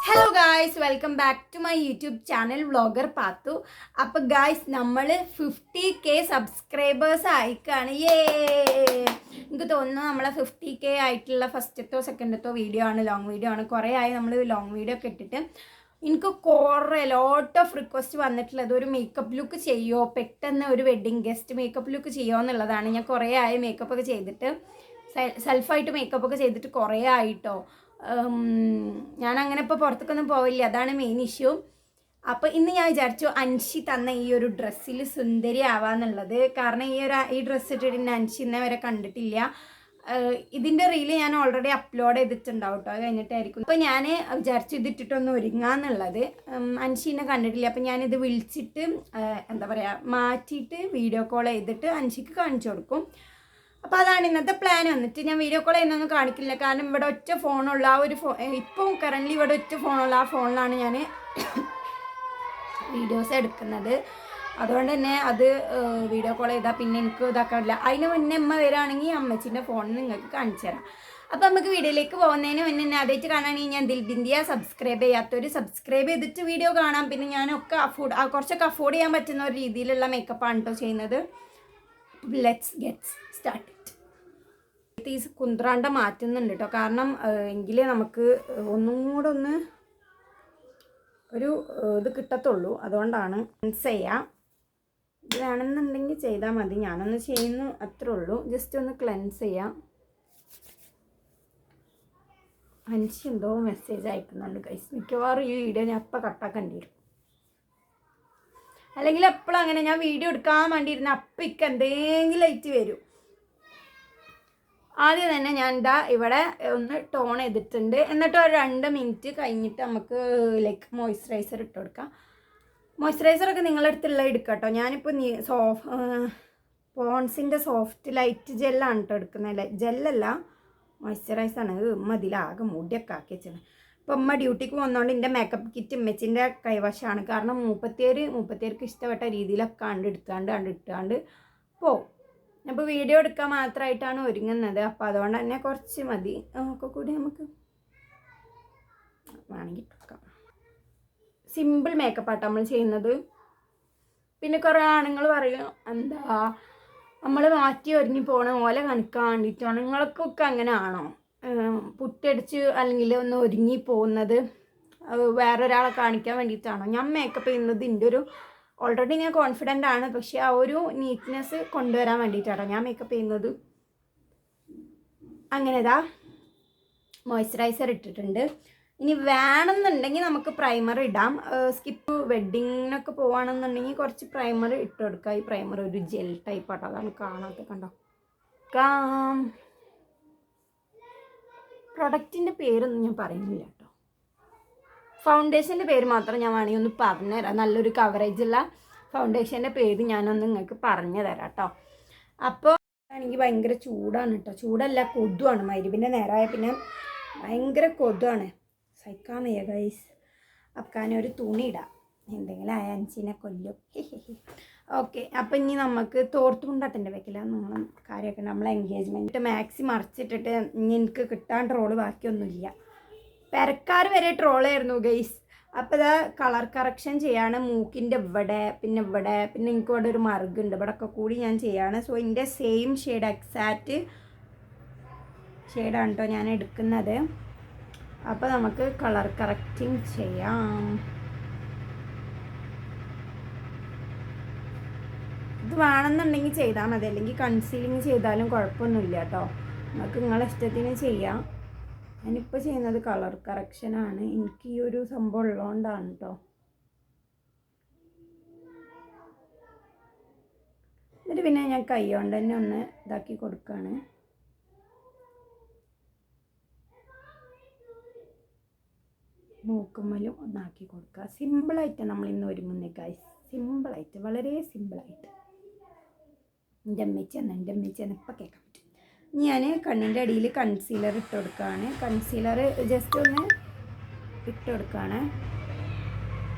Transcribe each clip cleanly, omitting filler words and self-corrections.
Hello guys, welcome back to my YouTube channel vlogger Pathu. അപ്പോൾ guys, നമ്മൾ 50K subscribers ആയിക്കാണ്. എനിക്ക് തോന്നുന്നു നമ്മളെ 50K ആയിട്ടുള്ള ഫസ്റ്റത്തോ സെക്കൻഡത്തോ വീഡിയോ ആണ്, ലോങ് വീഡിയോ ആണ്. കുറേ ആയി നമ്മൾ ലോങ് വീഡിയോ ഒക്കെ ഇട്ടിട്ട്. എനിക്ക് കുറേ ലോട്ട് ഓഫ് റിക്വസ്റ്റ് വന്നിട്ടുള്ളത് ഒരു മേക്കപ്പ് ലുക്ക് ചെയ്യുമോ, പെട്ടെന്ന് ഒരു വെഡ്ഡിങ് ഗസ്റ്റ് മേക്കപ്പ് ലുക്ക് ചെയ്യുമോ എന്നുള്ളതാണ്. ഞാൻ കുറേ ആയി മേക്കപ്പ് ഒക്കെ ചെയ്തിട്ട്, സെൽഫായിട്ട് മേക്കപ്പ് ഒക്കെ ചെയ്തിട്ട് കുറേ ആയിട്ടോ. ഞാൻ അങ്ങനെ ഇപ്പോൾ പുറത്തേക്കൊന്നും പോവില്ല, അതാണ് മെയിൻ ഇഷ്യൂ. അപ്പോൾ ഇന്ന് ഞാൻ വിചാരിച്ചു അൻഷി തന്ന ഈ ഒരു ഡ്രസ്സിൽ സുന്ദരി ആവാന്നുള്ളത്. കാരണം ഈ ഡ്രസ്സ് ഇട്ടിട്ട് അൻഷി ഇന്നേ വരെ കണ്ടിട്ടില്ല. ഇതിൻ്റെ റീല് ഞാൻ ഓൾറെഡി അപ്ലോഡ് ചെയ്തിട്ടുണ്ടാവും കേട്ടോ, അത് കഴിഞ്ഞിട്ടായിരിക്കും. അപ്പോൾ ഞാൻ വിചാരിച്ചു ഇതിട്ടിട്ടൊന്ന് ഒരുങ്ങാന്നുള്ളത്. അൻഷീനെ കണ്ടിട്ടില്ല, അപ്പോൾ ഞാനിത് വിളിച്ചിട്ട് എന്താ പറയുക മാറ്റിയിട്ട് വീഡിയോ കോൾ ചെയ്തിട്ട് അൻഷിക്ക് കാണിച്ചു കൊടുക്കും. അപ്പോൾ അതാണ് ഇന്നത്തെ പ്ലാൻ. വന്നിട്ട് ഞാൻ വീഡിയോ കോൾ ചെയ്യുന്നൊന്നും കാണിക്കില്ല, കാരണം ഇവിടെ ഒറ്റ ഫോണുള്ള ആ ഒരു ഇപ്പം കറൻ്റ് ഇവിടെ ഒറ്റ ഫോണുള്ള ആ ഫോണിലാണ് ഞാൻ വീഡിയോസ് എടുക്കുന്നത്. അതുകൊണ്ട് തന്നെ അത് വീഡിയോ കോൾ ചെയ്താൽ പിന്നെ എനിക്ക് ഇതാക്കാറില്ല. അതിന് മുന്നേ അമ്മ വരികയാണെങ്കിൽ അമ്മച്ചിൻ്റെ ഫോണിൽ നിങ്ങൾക്ക് കാണിച്ചു തരാം. അപ്പോൾ നമുക്ക് വീഡിയോയിലേക്ക് പോകുന്നതിന് മുന്നേ എന്നെ ആദ്യമായിട്ട് കാണുകയാണെങ്കിൽ ഞാൻ ദിൽബിന്ദിയ സബ്സ്ക്രൈബ് ചെയ്യാത്തൊരു സബ്സ്ക്രൈബ് ചെയ്തിട്ട് വീഡിയോ കാണാം. പിന്നെ ഞാനൊക്കെ കുറച്ചൊക്കെ അഫോർഡ് ചെയ്യാൻ പറ്റുന്ന ഒരു രീതിയിലുള്ള മേക്കപ്പാണ് കേട്ടോ ചെയ്യുന്നത്. Let's get start. ഈ കുന്ത്രാണ്ട മാറ്റുന്നുണ്ട് കേട്ടോ, കാരണം എങ്കിലേ നമുക്ക് ഒന്നും കൂടെ ഒന്ന് ഒരു ഇത് കിട്ടത്തുള്ളൂ. അതുകൊണ്ടാണ് ക്ലെൻസ് ചെയ്യാം. ഇത് വേണമെന്നുണ്ടെങ്കിൽ ചെയ്താൽ മതി, ഞാനൊന്ന് ചെയ്യുന്നു അത്രേ ഉള്ളൂ. ജസ്റ്റ് ഒന്ന് ക്ലെൻസ് ചെയ്യാം. അൻഷി എന്തോ മെസ്സേജ് അയക്കുന്നുണ്ട് ഗൈസ്. മിക്കവാറും ഈ വീഡിയോ ഞാൻ അപ്പം കട്ടാക്കേണ്ടി വരും. അല്ലെങ്കിൽ എപ്പോഴും അങ്ങനെ ഞാൻ വീഡിയോ എടുക്കാൻ വേണ്ടിയിരുന്ന അപ്പം ഇക്ക് എന്തെങ്കിലും ആയിട്ട് വരും. ആദ്യം തന്നെ ഞാൻ ഇവിടെ ഒന്ന് ടോൺ ചെയ്തിട്ടുണ്ട്. എന്നിട്ട് ഒരു 2 മിനിറ്റ് കഴിഞ്ഞിട്ട് നമുക്ക് ലൈക്ക് മോയ്സ്ചറൈസർ ഇട്ട് കൊടുക്കാം. മോയ്സ്ചറൈസറൊക്കെ നിങ്ങളുടെ അടുത്തുള്ള എടുക്കാം കേട്ടോ. ഞാനിപ്പോൾ പോൺസിൻ്റെ സോഫ്റ്റ് ലൈറ്റ് ജെല്ലാണ് കേട്ടോ എടുക്കുന്നത്. ജെല്ലല്ല, മോയ്സ്ചറൈസറാണ്. അതിലാകെ മുടിയൊക്കെ ആക്കി വെച്ചത്. ഇപ്പം അമ്മ ഡ്യൂട്ടിക്ക് വന്നതുകൊണ്ട് എൻ്റെ മേക്കപ്പ് കിറ്റ് ഉമ്മച്ചിൻ്റെ കൈവശമാണ്. കാരണം മൂപ്പത്തിയേർക്ക് ഇഷ്ടപ്പെട്ട രീതിയിലൊക്കെ ഇട്ടാണ്ട് പോവും. അപ്പോൾ വീഡിയോ എടുക്കാൻ മാത്രമായിട്ടാണ് ഒരുങ്ങുന്നത്. അപ്പോൾ അതുകൊണ്ട് തന്നെ കുറച്ച് മതി. ഒക്കെ കൂടി നമുക്ക് വേണമെങ്കിൽ ഇട്ടുകൊടുക്കാം. സിമ്പിൾ മേക്കപ്പാട്ടോ നമ്മൾ ചെയ്യുന്നത്. പിന്നെ കുറേ ആണുങ്ങൾ പറയും എന്താ നമ്മൾ മാറ്റി ഒരുങ്ങി പോകണ പോലെ കാണിക്കാൻ വേണ്ടിയിട്ടാണ്. നിങ്ങൾക്കൊക്കെ അങ്ങനെ ആണോ? പുട്ടടിച്ച് അല്ലെങ്കിൽ ഒന്ന് ഒരുങ്ങി പോകുന്നത് വേറൊരാളെ കാണിക്കാൻ വേണ്ടിയിട്ടാണോ? ഞാൻ മേക്കപ്പ് ചെയ്യുന്നത് എൻ്റെ ഒരു ഓൾറെഡി ഞാൻ കോൺഫിഡൻ്റ് ആണ്, പക്ഷേ ആ ഒരു നീറ്റ്നെസ് കൊണ്ടുവരാൻ വേണ്ടിയിട്ടാണ് ഞാൻ മേക്കപ്പ് ചെയ്യുന്നത്. അങ്ങനെ ഇതാ മോയ്സ്ചറൈസർ ഇട്ടിട്ടുണ്ട്. ഇനി വേണമെന്നുണ്ടെങ്കിൽ നമുക്ക് പ്രൈമർ ഇടാം. വെഡ്ഡിങ്ങിനൊക്കെ പോവുകയാണെന്നുണ്ടെങ്കിൽ കുറച്ച് പ്രൈമർ ഇട്ട് കൊടുക്കുക. ഈ പ്രൈമർ ഒരു ജെൽ ടൈപ്പ് ആട്ടോ, അതാണ് കാണാത്ത കണ്ടോ. പ്രൊഡക്റ്റിൻ്റെ പേരൊന്നും ഞാൻ പറയുന്നില്ല കേട്ടോ. ഫൗണ്ടേഷൻ്റെ പേര് മാത്രം ഞാൻ വേണമെങ്കിൽ ഒന്ന് പറഞ്ഞുതരാം. നല്ലൊരു കവറേജുള്ള ഫൗണ്ടേഷൻ്റെ പേര് ഞാനൊന്ന് നിങ്ങൾക്ക് പറഞ്ഞു തരാം കേട്ടോ. അപ്പോൾ എനിക്ക് ഭയങ്കര ചൂടാണ് കേട്ടോ. ചൂടല്ല, കൊതുവാണ്. മഗ്‌രിബിൻ്റെ നേരമായ പിന്നെ ഭയങ്കര കൊതുവാണ്, സഹിക്കാൻ വയ്യ ഗൈസ്. അപ്പക്കാനൊരു തുണി ഇടാം, എന്തെങ്കിലും അയൻസിനെ കൊല്ലും. ഓക്കെ, അപ്പം ഇനി നമുക്ക് തോർത്തുകൊണ്ടാട്ടൻ്റെ വെക്കില്ല നിങ്ങൾ കാര്യമൊക്കെ. നമ്മളെ എൻഗേജ്മെൻറ്റ് മാക്സി മറിച്ചിട്ടിട്ട് ഇനി എനിക്ക് കിട്ടാൻ ട്രോള് ബാക്കിയൊന്നുമില്ല. പെരക്കാർ വരെ ട്രോളായിരുന്നു ഗൈസ്. അപ്പോൾ ഇതാ കളർ കറക്ഷൻ ചെയ്യാണ്. മൂക്കിൻ്റെ ഇവിടെ പിന്നെ എനിക്ക് ഇവിടെ ഒരു മറുകുണ്ട്, ഇവിടെ ഒക്കെ കൂടി ഞാൻ ചെയ്യാണ്. സോ എൻ്റെ സെയിം ഷെയ്ഡ് എക്സാക്റ്റ് ഷെയ്ഡാണ് കേട്ടോ ഞാൻ എടുക്കുന്നത്. അപ്പോൾ നമുക്ക് കളർ കറക്റ്റിങ് ചെയ്യാം. ഇത് വേണമെന്നുണ്ടെങ്കിൽ ചെയ്താൽ മതി, അല്ലെങ്കിൽ കൺസീലിങ് ചെയ്താലും കുഴപ്പമൊന്നുമില്ല കേട്ടോ. നമുക്ക് നിങ്ങളെ ഇഷ്ടത്തിന് ചെയ്യാം. ഞാനിപ്പോൾ ചെയ്യുന്നത് കളർ കറക്ഷനാണ്. എനിക്ക് ഈ ഒരു സംഭവം ഉള്ളതുകൊണ്ടാണ് കേട്ടോ. എന്നിട്ട് പിന്നെ ഞാൻ കൈ കൊണ്ട് തന്നെ ഒന്ന് ഇതാക്കി കൊടുക്കുകയാണ്. മൂക്കുമ്മലും ഒന്നാക്കി കൊടുക്കുക. സിമ്പിളായിട്ട് നമ്മൾ ഇന്ന് ഒരുങ്ങുന്ന ഗൈസ്. സിമ്പിളായിട്ട്, വളരെ സിമ്പിളായിട്ട്. എൻ്റെ അമ്മച്ചെന്ന് ഇപ്പം കേൾക്കാൻ പറ്റും. ഞാൻ കണ്ണിൻ്റെ അടിയിൽ കൺസീലർ ഇട്ട് കൊടുക്കുകയാണ്. കൺസീലർ ജസ്റ്റ് ഒന്ന് ഇട്ട് കൊടുക്കുകയാണ്.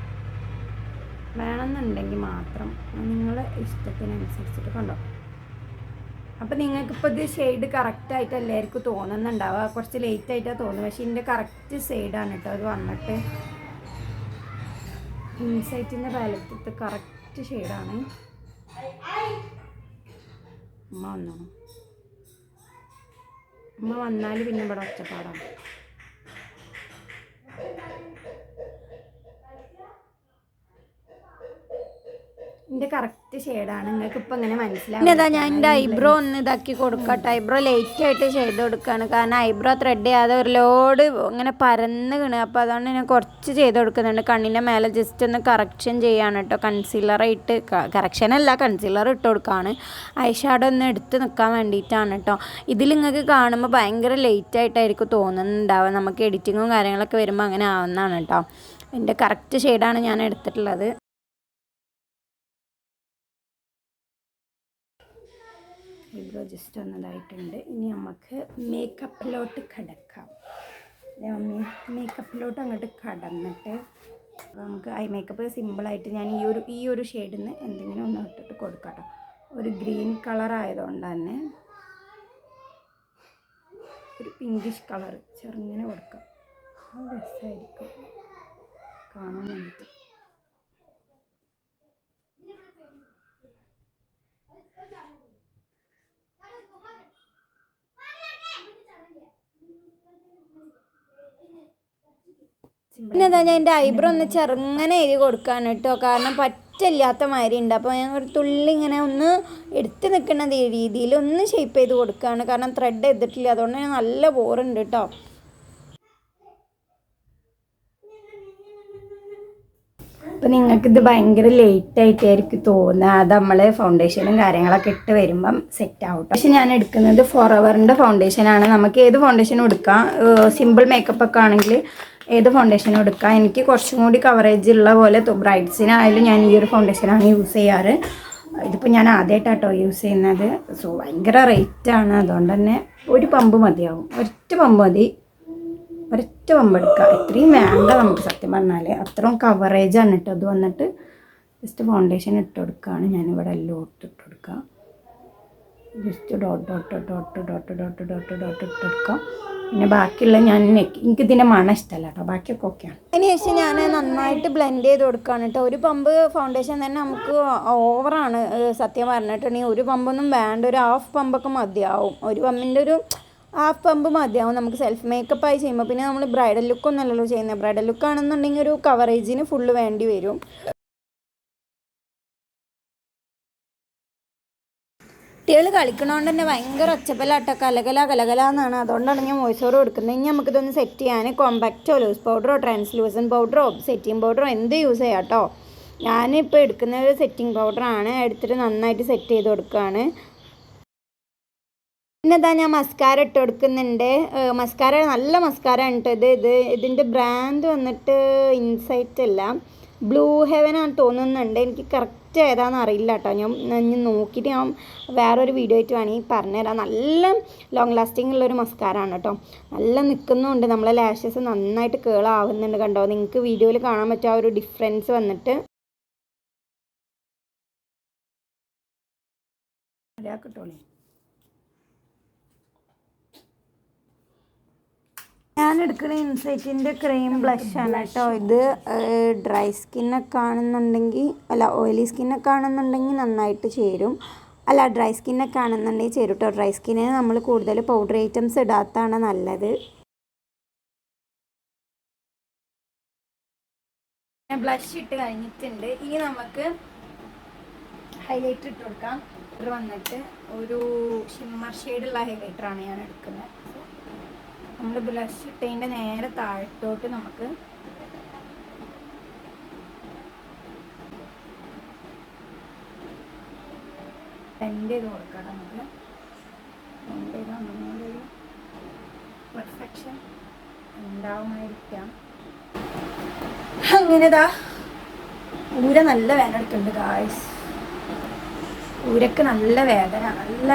വേണമെന്നുണ്ടെങ്കിൽ മാത്രം നിങ്ങളെ ഇഷ്ടത്തിനനുസരിച്ചിട്ട് കണ്ടോ. അപ്പോൾ നിങ്ങൾക്കിപ്പോൾ ഇത് ഷെയ്ഡ് കറക്റ്റായിട്ട് എല്ലാവർക്കും തോന്നുന്നുണ്ടാവുക. കുറച്ച് ലേറ്റായിട്ടാണ് തോന്നുന്നത്, പക്ഷേ ഇതിൻ്റെ കറക്റ്റ് ഷെയ്ഡാണ് കേട്ടോ അത് വന്നിട്ട്. ഇൻസൈറ്റിൻ്റെ പാലറ്റത്തെ കറക്റ്റ് ഷെയ്ഡാണ്. അമ്മ വന്നോ? അമ്മ വന്നാൽ പിന്നെ ഇവിടെ ഒച്ചപ്പാടാണ്. എൻ്റെ കറക്റ്റ് ഷെയ്ഡാണ്. നിങ്ങൾക്ക് ഇപ്പം ഇങ്ങനെ മനസ്സിലാവും. പിന്നെ ഞാൻ എൻ്റെ ഐബ്രോ ഒന്ന് ഇതാക്കി കൊടുക്കട്ടെ. ഐബ്രോ ലേറ്റായിട്ട് ചെയ്ത് കൊടുക്കുകയാണ്, കാരണം ഐബ്രോ ത്രെഡ് ചെയ്യാതെ ഒരു ലോഡ് ഇങ്ങനെ പരന്ന് വീണ്. അപ്പോൾ അതുകൊണ്ട് ഞാൻ കുറച്ച് ചെയ്ത് കൊടുക്കുന്നുണ്ട്. കണ്ണിൻ്റെ മേലെ ജസ്റ്റ് ഒന്ന് കറക്ഷൻ ചെയ്യാണ് കേട്ടോ. കൺസീലറായിട്ട് കറക്ഷനല്ല, കൺസീലർ ഇട്ട് കൊടുക്കുകയാണ്. ഐ ഷാഡോ ഒന്ന് എടുത്ത് നിൽക്കാൻ വേണ്ടിയിട്ടാണ് കേട്ടോ. ഇതിൽ നിങ്ങൾക്ക് കാണുമ്പോൾ ഭയങ്കര ലേറ്റായിട്ടായിരിക്കും തോന്നുന്നുണ്ടാവുക. നമുക്ക് എഡിറ്റിങ്ങും കാര്യങ്ങളൊക്കെ വരുമ്പോൾ അങ്ങനെ ആവുന്നതാണ് കേട്ടോ. എൻ്റെ കറക്റ്റ് ഷെയ്ഡാണ് ഞാൻ എടുത്തിട്ടുള്ളത്. ഐബ്രോ ജസ്റ്റ് ഒന്നതായിട്ടുണ്ട്. ഇനി നമുക്ക് മേക്കപ്പിലോട്ട് കിടക്കാം. മേക്കപ്പിലോട്ട് അങ്ങോട്ട് കടന്നിട്ട് നമുക്ക് ഐ മേക്കപ്പ് സിമ്പിളായിട്ട് ഞാൻ ഈ ഒരു ഷെയ്ഡിൽ നിന്ന് എന്തെങ്കിലും ഒന്ന് ഇട്ടിട്ട് കൊടുക്കാം കേട്ടോ. ഒരു ഗ്രീൻ കളർ ആയതുകൊണ്ട് തന്നെ ഒരു പിങ്കിഷ് കളർ ചെറുങ്ങനെ കൊടുക്കാം. അത് രസമായിരിക്കും കാണാൻ വേണ്ടിയിട്ട്. പിന്നെ എന്താ ഞാൻ എൻ്റെ ഐബ്രോ ഒന്ന് ചെറുങ്ങനെ എഴുതി കൊടുക്കാൻ കേട്ടോ, കാരണം പറ്റില്ലാത്ത മാതിരി ഉണ്ട്. അപ്പോൾ ഞാൻ ഒരു തുള്ളി ഇങ്ങനെ ഒന്ന് എടുത്ത് നിൽക്കുന്ന രീതിയിൽ ഒന്ന് ഷേപ്പ് ചെയ്ത് കൊടുക്കുകയാണ്, കാരണം ത്രെഡ് ചെയ്തിട്ടില്ല. അതുകൊണ്ട് ഞാൻ നല്ല ബോറുണ്ട് കേട്ടോ. അപ്പോൾ നിങ്ങൾക്കിത് ഭയങ്കര ലേറ്റായിട്ടായിരിക്കും തോന്നുക. അത് നമ്മൾ ഫൗണ്ടേഷനും കാര്യങ്ങളൊക്കെ ഇട്ട് വരുമ്പം സെറ്റ് ആവും. പക്ഷെ ഞാൻ എടുക്കുന്നത് ഫോറെവറിൻ്റെ ഫൗണ്ടേഷനാണ്. നമുക്ക് ഏത് ഫൗണ്ടേഷനും എടുക്കാം. സിമ്പിൾ മേക്കപ്പ് ഒക്കെ ആണെങ്കിൽ ഏത് ഫൗണ്ടേഷനും എടുക്കാം. എനിക്ക് കുറച്ചും കൂടി കവറേജ് ഉള്ള പോലെ ബ്രൈഡ്സിനായാലും ഞാൻ ഈ ഒരു ഫൗണ്ടേഷനാണ് യൂസ് ചെയ്യാറ്. ഇതിപ്പോൾ ഞാൻ ആദ്യമായിട്ടാട്ടോ യൂസ് ചെയ്യുന്നത്. സോ ഭയങ്കര റേറ്റാണ്. അതുകൊണ്ട് തന്നെ ഒരു പമ്പ് മതിയാവും, ഒരൊറ്റ പമ്പ് മതി. ഒരൊറ്റ പമ്പ് എടുക്കുക, ഇത്രയും വേണ്ട നമുക്ക് സത്യം പറഞ്ഞാൽ. അത്രയും കവറേജാണ് കേട്ടോ. അത് വന്നിട്ട് ജസ്റ്റ് ഫൗണ്ടേഷൻ ഇട്ട് കൊടുക്കുകയാണ് ഞാനിവിടെ എല്ലാം ഇട്ട് കൊടുക്കുക. Just dot dot dot dot dot dot dot ഇട്ട് കൊടുക്കാം. പിന്നെ ബാക്കിയുള്ള എനിക്കിതിൻ്റെ മണം ഇഷ്ടമല്ല കേട്ടോ, ബാക്കിയൊക്കെ ഓക്കെയാണ്. അതിനുശേഷം ഞാൻ നന്നായിട്ട് ബ്ലെൻഡ് ചെയ്ത് കൊടുക്കുകയാണ് കേട്ടോ. ഒരു പമ്പ് ഫൗണ്ടേഷൻ തന്നെ നമുക്ക് ഓവറാണ് സത്യം പറഞ്ഞിട്ടുണ്ടെങ്കിൽ. ഒരു പമ്പൊന്നും വേണ്ട, ഒരു ഹാഫ് പമ്പൊക്കെ മതിയാവും. ഒരു പമ്പിൻ്റെ ഒരു ഹാഫ് പമ്പ് മതിയാവും നമുക്ക് സെൽഫ് മേക്കപ്പായി ചെയ്യുമ്പോൾ. പിന്നെ നമ്മൾ ബ്രൈഡൽ ലുക്കൊന്നും അല്ലല്ലോ ചെയ്യുന്നത്. ബ്രൈഡൽ ലുക്കാണെന്നുണ്ടെങ്കിൽ ഒരു കവറേജിന് ഫുള്ള് വേണ്ടി വരും. കുട്ടികൾ കളിക്കണോണ്ട് തന്നെ ഭയങ്കര ഒച്ചപ്പലാട്ടോ, കലകല എന്നാണ്. അതുകൊണ്ടാണ് ഞാൻ വോയിസ് ഓവർ കൊടുക്കുന്നത്. ഇനി നമുക്കിതൊന്ന് സെറ്റ് ചെയ്യാൻ കോമ്പാക്റ്റോ ലൂസ് പൗഡറോ ട്രാൻസ്ലൂസൻ പൗഡറോ സെറ്റിംഗ് പൗഡറോ എന്ത് യൂസ് ചെയ്യാം കേട്ടോ. ഞാനിപ്പോൾ എടുക്കുന്ന ഒരു സെറ്റിംഗ് പൗഡറാണ്. എടുത്തിട്ട് നന്നായിട്ട് സെറ്റ് ചെയ്ത് കൊടുക്കുകയാണ്. പിന്നെ ഇതാ ഞാൻ മസ്കാര ഇട്ട് കൊടുക്കുന്നുണ്ട്. മസ്കാര നല്ല മസ്കാര ഉണ്ട് ഇതിൻ്റെ ബ്രാൻഡ് വന്നിട്ട് ഇൻസൈറ്റ് അല്ല, ബ്ലൂ ഹെവനാണ് തോന്നുന്നുണ്ട്. എനിക്ക് കറക്റ്റ് ഏതാണെന്ന് അറിയില്ല കേട്ടോ. ഞാൻ നോക്കിയിട്ട് ഞാൻ വേറൊരു വീഡിയോ ആയിട്ട് വേണമെങ്കിൽ പറഞ്ഞുതരാം. നല്ല ലോങ് ലാസ്റ്റിംഗ് ഉള്ളൊരു മസ്കാരാണ് കേട്ടോ. നല്ല നിൽക്കുന്നുണ്ട്, നമ്മളെ ലാഷസ് നന്നായിട്ട് കേളാവുന്നുണ്ട്. കണ്ടോ, നിങ്ങൾക്ക് വീഡിയോയിൽ കാണാൻ പറ്റും ആ ഒരു ഡിഫറൻസ് വന്നിട്ട്. കിട്ടോളേ, ഞാൻ എടുക്കുന്ന ഇൻസൈറ്റിൻ്റെ ക്രീം ബ്ലഷാണ് കേട്ടോ. ഇത് ഡ്രൈ സ്കിന്നൊക്കെ ആണെന്നുണ്ടെങ്കിൽ, അല്ല ഓയിലി സ്കിന്നൊക്കെ ആണെന്നുണ്ടെങ്കിൽ നന്നായിട്ട് ചേരും. അല്ല ഡ്രൈ സ്കിന്നൊക്കെ ആണെന്നുണ്ടെങ്കിൽ ചേരും കേട്ടോ. ഡ്രൈ സ്കിന്നിന് നമ്മൾ കൂടുതൽ പൗഡർ ഐറ്റംസ് ഇടാത്തതാണ് നല്ലത്. ഞാൻ ബ്ലഷ് ഇട്ട് കഴിഞ്ഞിട്ടുണ്ട്. ഇനി നമുക്ക് ഹൈലൈറ്റർ ഇട്ട് കൊടുക്കാം. ഇത് വന്നിട്ട് ഒരു ഷിമ്മർ ഷെയ്ഡുള്ള ഹൈലൈറ്ററാണ് ഞാൻ എടുക്കുന്നത്. നമ്മൾ ബ്ലഷ് ഇട്ടതിൻ്റെ നേരെ താഴത്തോട്ട് നമുക്ക് ബ്ലെൻഡ് ചെയ്ത് കൊടുക്കാം. നമുക്ക് ബ്ലെൻഡ് ചെയ്ത് നമ്മളൊരു പെർഫെക്ഷൻ ഉണ്ടാവുമായിരിക്കാം. അങ്ങനെതാ ഊര നല്ല വേദന എടുക്കുന്നുണ്ട് ഗായ്സ്. ഊരക്ക് നല്ല വേദന, നല്ല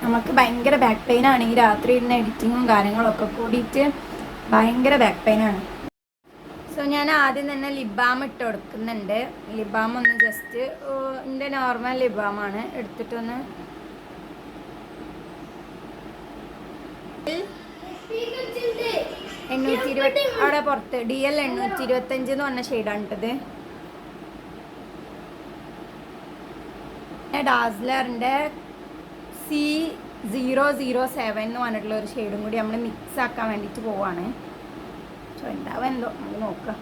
നമുക്ക് ഭയങ്കര ബാക്ക് പെയിൻ ആണ്. ഈ രാത്രി ഇരുന്ന എഡിറ്റിങ്ങും കാര്യങ്ങളൊക്കെ കൂടിയിട്ട് ഭയങ്കര ബാക്ക് പെയിൻ ആണ്. സോ ഞാൻ ആദ്യം തന്നെ ലിപ് ബാം ഇട്ട് കൊടുക്കുന്നുണ്ട്. ലിപ് ബാം ഒന്ന് ജസ്റ്റ് എൻ്റെ നോർമൽ ലിപ് ബാമാണ് എടുത്തിട്ടൊന്ന് 820 അവിടെ പുറത്ത് DL 825 എന്ന് പറഞ്ഞ ഷെയ്ഡാണിട്ടത്. ഡാസ്ലറിൻ്റെ C007 എന്ന് പറഞ്ഞിട്ടുള്ള ഒരു ഷെയ്ഡും കൂടി നമ്മൾ മിക്സ് ആക്കാൻ വേണ്ടിയിട്ട് പോവാണ്. സോ എന്താവും എന്തോ നമുക്ക് നോക്കാം.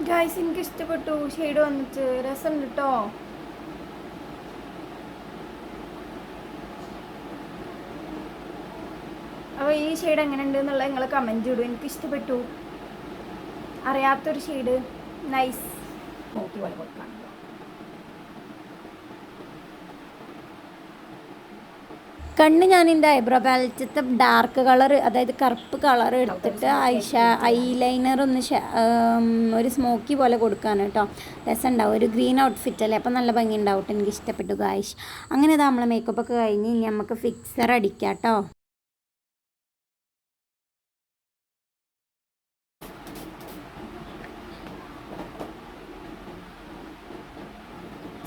ഗൈസ് എനിക്ക് ഇഷ്ടപ്പെട്ടു ഷെയ്ഡ് വന്നിട്ട്, രസമുണ്ട് കേട്ടോ. അപ്പോൾ ഈ ഷെയ്ഡ് എങ്ങനെ ഉണ്ട് എന്നുള്ളത് നിങ്ങൾ കമൻറ്റ് ഇടും. എനിക്ക് ഇഷ്ടപ്പെട്ടു. അറിയാത്തൊരു ഷെയ്ഡ്, നൈസ്. നോക്കി പോലെ കൊടുക്കാം. കണ്ണ് ഞാൻ എൻ്റെ ഐബ്രോ പാലറ്റത്തെ ഡാർക്ക് കളർ, അതായത് കറുപ്പ് കളർ എടുത്തിട്ട് ഐലൈനർ ഒന്ന് ഒരു സ്മോക്കി പോലെ കൊടുക്കാണ് കേട്ടോ. രസമുണ്ടാവും. ഒരു ഗ്രീൻ ഔട്ട്ഫിറ്റ് അല്ലേ, അപ്പം നല്ല ഭംഗി ഉണ്ടാവും. എനിക്ക് ഇഷ്ടപ്പെട്ടു ഗായ്സ്. അങ്ങനെ ഇതാ നമ്മളെ മേക്കപ്പ് ഒക്കെ കഴിഞ്ഞ് ഇനി നമുക്ക് ഫിക്സർ അടിക്കാം കേട്ടോ.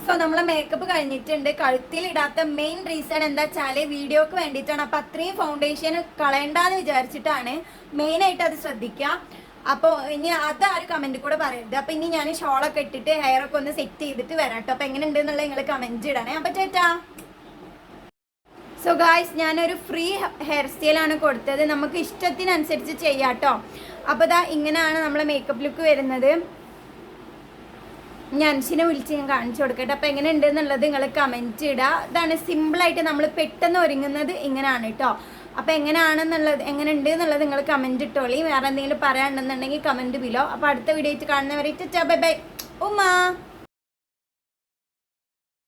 സോ നമ്മളെ മേക്കപ്പ് കഴിഞ്ഞിട്ടുണ്ട്. കഴുത്തിലിടാത്ത മെയിൻ റീസൺ എന്താ വെച്ചാൽ വീഡിയോക്ക് വേണ്ടിയിട്ടാണ്. അപ്പം അത്രയും ഫൗണ്ടേഷൻ കളയണ്ടെന്ന് വിചാരിച്ചിട്ടാണ്. മെയിനായിട്ട് അത് ശ്രദ്ധിക്കുക. അപ്പോൾ ഇനി അതാരും കമൻറ്റ് കൂടെ പറയരുത്. അപ്പം ഇനി ഞാൻ ഷോളൊക്കെ ഇട്ടിട്ട് ഹെയറൊക്കെ ഒന്ന് സെറ്റ് ചെയ്തിട്ട് വരാം കേട്ടോ. അപ്പം എങ്ങനെ ഉണ്ട് എന്നുള്ളത് നിങ്ങൾ കമൻറ്റ് ഇടണേ. അപ്പം ചേട്ടാ. സോ ഗായ്സ്, ഞാനൊരു ഫ്രീ ഹെയർ സ്റ്റൈലാണ് കൊടുത്തത്. നമുക്ക് ഇഷ്ടത്തിനനുസരിച്ച് ചെയ്യാം കേട്ടോ. അപ്പോൾ ഇതാ ഇങ്ങനെയാണ് നമ്മളെ മേക്കപ്പ് ലുക്ക് വരുന്നത്. ഞാൻ അൻഷിനെ വിളിച്ച് ഞാൻ കാണിച്ചു കൊടുക്കട്ടെ. അപ്പോൾ എങ്ങനെ ഉണ്ട് എന്നുള്ളത് നിങ്ങൾ കമൻറ്റ് ഇടുക. ഇതാണ് സിമ്പിളായിട്ട് നമ്മൾ പെട്ടെന്ന് ഒരുങ്ങുന്നത് ഇങ്ങനെയാണ് കേട്ടോ. അപ്പോൾ എങ്ങനെയാണെന്നുള്ളത്, എങ്ങനെ ഉണ്ട് എന്നുള്ളത് നിങ്ങൾ കമൻറ്റ് ഇട്ടോളി. വേറെ എന്തെങ്കിലും പറയാനുണ്ടെന്നുണ്ടെങ്കിൽ കമൻറ്റ് ബിലോ. അപ്പോൾ അടുത്ത വീഡിയോ ആയിട്ട് കാണുന്നവരെ ബൈ ബൈ ഉമ്മ.